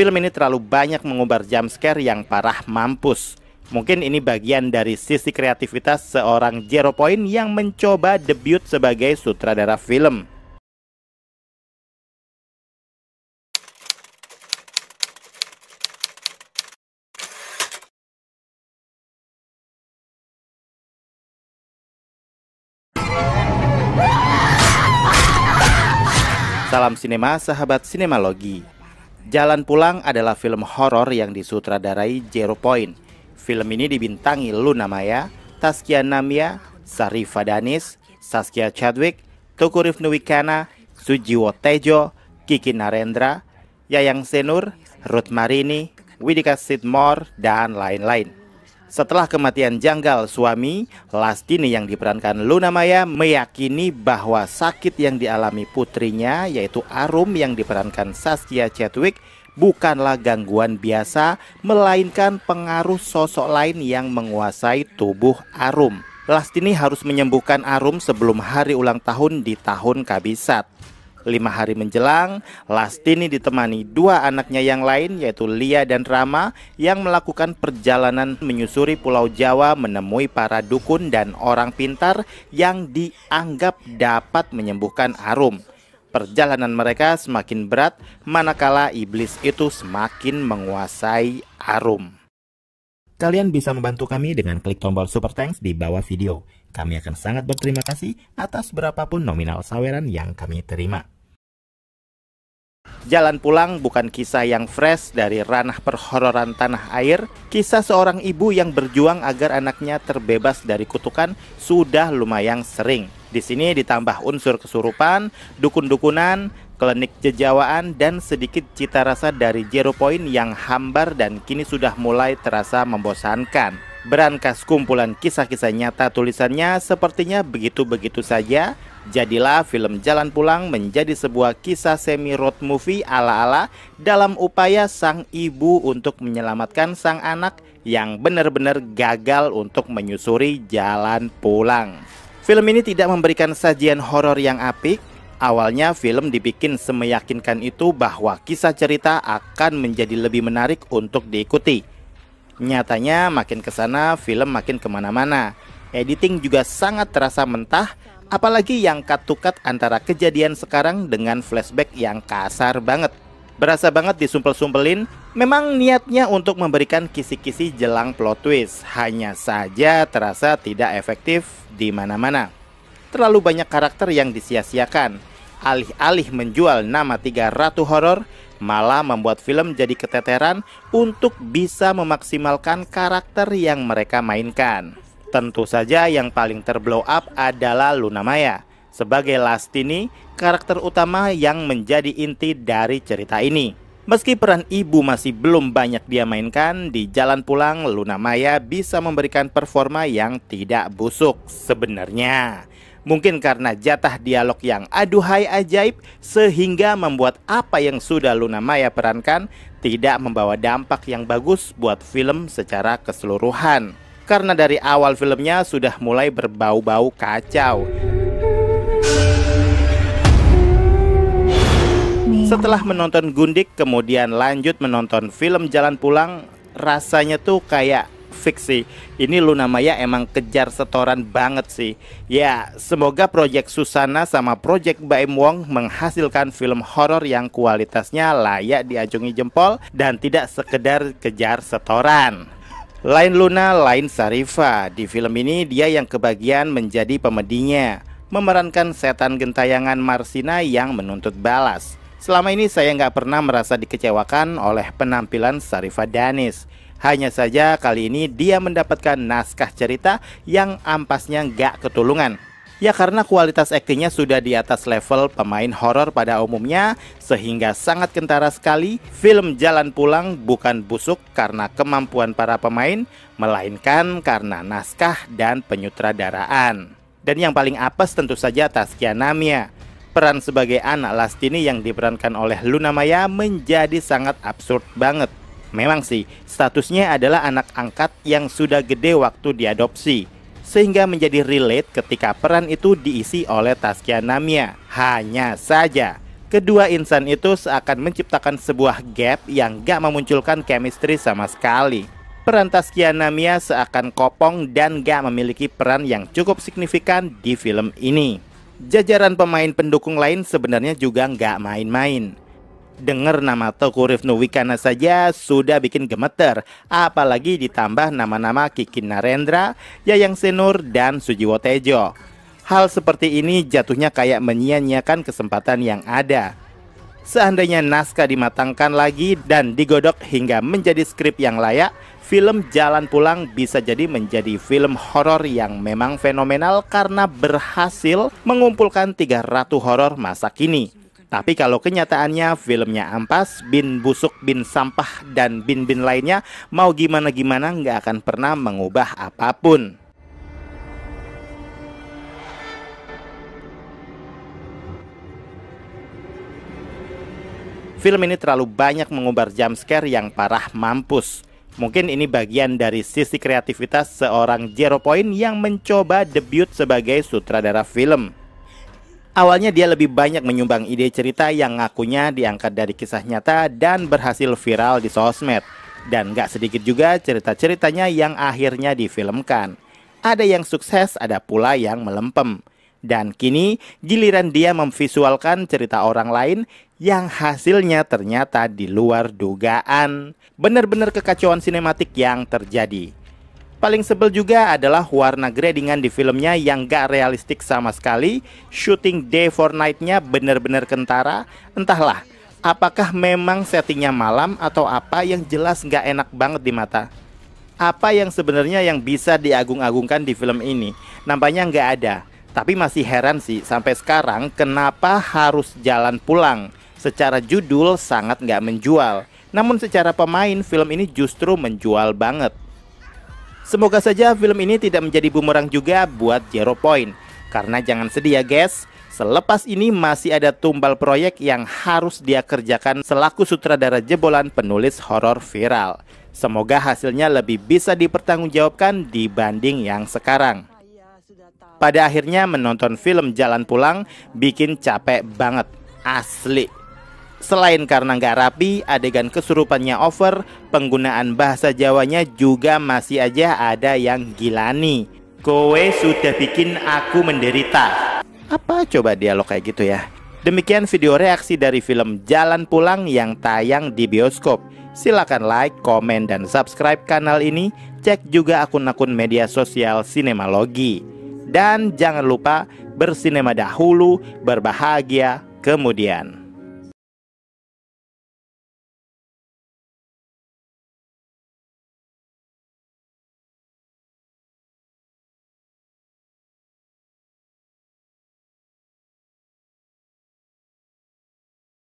Film ini terlalu banyak mengumbar jumpscare yang parah mampus. Mungkin ini bagian dari sisi kreativitas seorang Zero Point yang mencoba debut sebagai sutradara film. Salam sinema, sahabat sinemalogi. Jalan Pulang adalah film horor yang disutradarai Zero Point. Film ini dibintangi Luna Maya, Taskia Namia, Sarifa Danis, Saskia Chadwick, Tuku Rifnuwikana, Sujiwo Tejo, Kiki Narendra, Yayang Senur, Ruth Marini, Widika Sidmore, dan lain-lain. Setelah kematian janggal suami, Lastini yang diperankan Luna Maya meyakini bahwa sakit yang dialami putrinya, yaitu Arum yang diperankan Saskia Chadwick, bukanlah gangguan biasa, melainkan pengaruh sosok lain yang menguasai tubuh Arum. Lastini harus menyembuhkan Arum sebelum hari ulang tahun di tahun Kabisat. 5 hari menjelang, Lastini ditemani 2 anaknya yang lain, yaitu Lia dan Rama, yang melakukan perjalanan menyusuri Pulau Jawa menemui para dukun dan orang pintar yang dianggap dapat menyembuhkan Arum. Perjalanan mereka semakin berat, manakala iblis itu semakin menguasai Arum. Kalian bisa membantu kami dengan klik tombol Super Thanks di bawah video. Kami akan sangat berterima kasih atas berapapun nominal saweran yang kami terima. Jalan Pulang bukan kisah yang fresh dari ranah perhororan tanah air. Kisah seorang ibu yang berjuang agar anaknya terbebas dari kutukan sudah lumayan sering. Di sini ditambah unsur kesurupan, dukun-dukunan, klinik jejawaan, dan sedikit cita rasa dari Zero Point yang hambar dan kini sudah mulai terasa membosankan. Berangkas kumpulan kisah-kisah nyata tulisannya sepertinya begitu-begitu saja. Jadilah film Jalan Pulang menjadi sebuah kisah semi-road movie ala-ala dalam upaya sang ibu untuk menyelamatkan sang anak yang benar-benar gagal untuk menyusuri jalan pulang. Film ini tidak memberikan sajian horor yang apik. Awalnya film dibikin semeyakinkan itu bahwa kisah cerita akan menjadi lebih menarik untuk diikuti. Nyatanya makin kesana film makin kemana-mana. Editing juga sangat terasa mentah, apalagi yang cut to cut antara kejadian sekarang dengan flashback yang kasar banget. Berasa banget disumpel-sumpelin. Memang niatnya untuk memberikan kisi-kisi jelang plot twist, hanya saja terasa tidak efektif di mana-mana. Terlalu banyak karakter yang disia-siakan. Alih-alih menjual nama 3 ratu horor, malah membuat film jadi keteteran untuk bisa memaksimalkan karakter yang mereka mainkan. Tentu saja yang paling terblow up adalah Luna Maya. Sebagai Lastini, karakter utama yang menjadi inti dari cerita ini. Meski peran ibu masih belum banyak dia mainkan, di Jalan Pulang Luna Maya bisa memberikan performa yang tidak busuk sebenarnya. Mungkin karena jatah dialog yang aduhai ajaib, sehingga membuat apa yang sudah Luna Maya perankan tidak membawa dampak yang bagus buat film secara keseluruhan. Karena dari awal filmnya sudah mulai berbau-bau kacau. Setelah menonton Gundik, kemudian lanjut menonton film Jalan Pulang, rasanya tuh kayak fiksi. Ini Luna Maya emang kejar setoran banget sih. Ya, semoga Project Susana sama Project Baim Wong menghasilkan film horor yang kualitasnya layak diacungi jempol dan tidak sekedar kejar setoran. Lain Luna, lain Sarifa. Di film ini dia yang kebagian menjadi pemedinya, memerankan setan gentayangan Marsina yang menuntut balas. Selama ini saya nggak pernah merasa dikecewakan oleh penampilan Sarifa Danis. Hanya saja kali ini dia mendapatkan naskah cerita yang ampasnya nggak ketulungan. Ya karena kualitas aktingnya sudah di atas level pemain horor pada umumnya, sehingga sangat kentara sekali. Film Jalan Pulang bukan busuk karena kemampuan para pemain, melainkan karena naskah dan penyutradaraan. Dan yang paling apes tentu saja Taskia Namia. Peran sebagai anak Lastini yang diperankan oleh Luna Maya menjadi sangat absurd banget. Memang sih, statusnya adalah anak angkat yang sudah gede waktu diadopsi, sehingga menjadi relate ketika peran itu diisi oleh Taskia Namia. Hanya saja, Kedua insan itu seakan menciptakan sebuah gap yang gak memunculkan chemistry sama sekali. Peran Taskia Namia seakan kopong dan gak memiliki peran yang cukup signifikan di film ini. Jajaran pemain pendukung lain sebenarnya juga gak main-main. Dengar nama Teuku Rifnu Wikana saja sudah bikin gemeter, apalagi ditambah nama-nama Kiki Narendra, Yayang Senur, dan Sujiwo Tejo. Hal seperti ini jatuhnya kayak menyia-nyiakan kesempatan yang ada. Seandainya naskah dimatangkan lagi dan digodok hingga menjadi skrip yang layak, film Jalan Pulang bisa jadi menjadi film horor yang memang fenomenal karena berhasil mengumpulkan 3 ratu horor masa kini. Tapi kalau kenyataannya filmnya ampas, bin busuk, bin sampah, dan bin-bin lainnya, mau gimana-gimana nggak akan pernah mengubah apapun. Film ini terlalu banyak mengumbar jumpscare yang parah mampus. Mungkin ini bagian dari sisi kreativitas seorang Zero Point yang mencoba debut sebagai sutradara film. Awalnya dia lebih banyak menyumbang ide cerita yang ngakunya diangkat dari kisah nyata dan berhasil viral di sosmed. Dan gak sedikit juga cerita-ceritanya yang akhirnya difilmkan. Ada yang sukses, ada pula yang melempem. Dan kini giliran dia memvisualkan cerita orang lain yang hasilnya ternyata di luar dugaan. Bener-bener kekacauan sinematik yang terjadi. Paling sebel juga adalah warna gradingan di filmnya yang gak realistik sama sekali. Shooting day for night-nya bener-bener kentara. Entahlah, apakah memang settingnya malam atau apa, yang jelas gak enak banget di mata. Apa yang sebenarnya yang bisa diagung-agungkan di film ini? Nampaknya gak ada. Tapi masih heran sih sampai sekarang kenapa harus Jalan Pulang. Secara judul sangat nggak menjual. Namun secara pemain film ini justru menjual banget. Semoga saja film ini tidak menjadi bumerang juga buat Zero Point. Karena jangan sedih ya guys, selepas ini masih ada tumbal proyek yang harus dia kerjakan selaku sutradara jebolan penulis horor viral. Semoga hasilnya lebih bisa dipertanggungjawabkan dibanding yang sekarang. Pada akhirnya menonton film Jalan Pulang bikin capek banget, asli. Selain karena nggak rapi, adegan kesurupannya over, penggunaan bahasa Jawanya juga masih aja ada yang gilani. Kowe sudah bikin aku menderita. Apa coba dialog kayak gitu ya? Demikian video reaksi dari film Jalan Pulang yang tayang di bioskop. Silakan like, komen, dan subscribe kanal ini. Cek juga akun-akun media sosial Sinemalogi. Dan jangan lupa bersinema dahulu, berbahagia kemudian.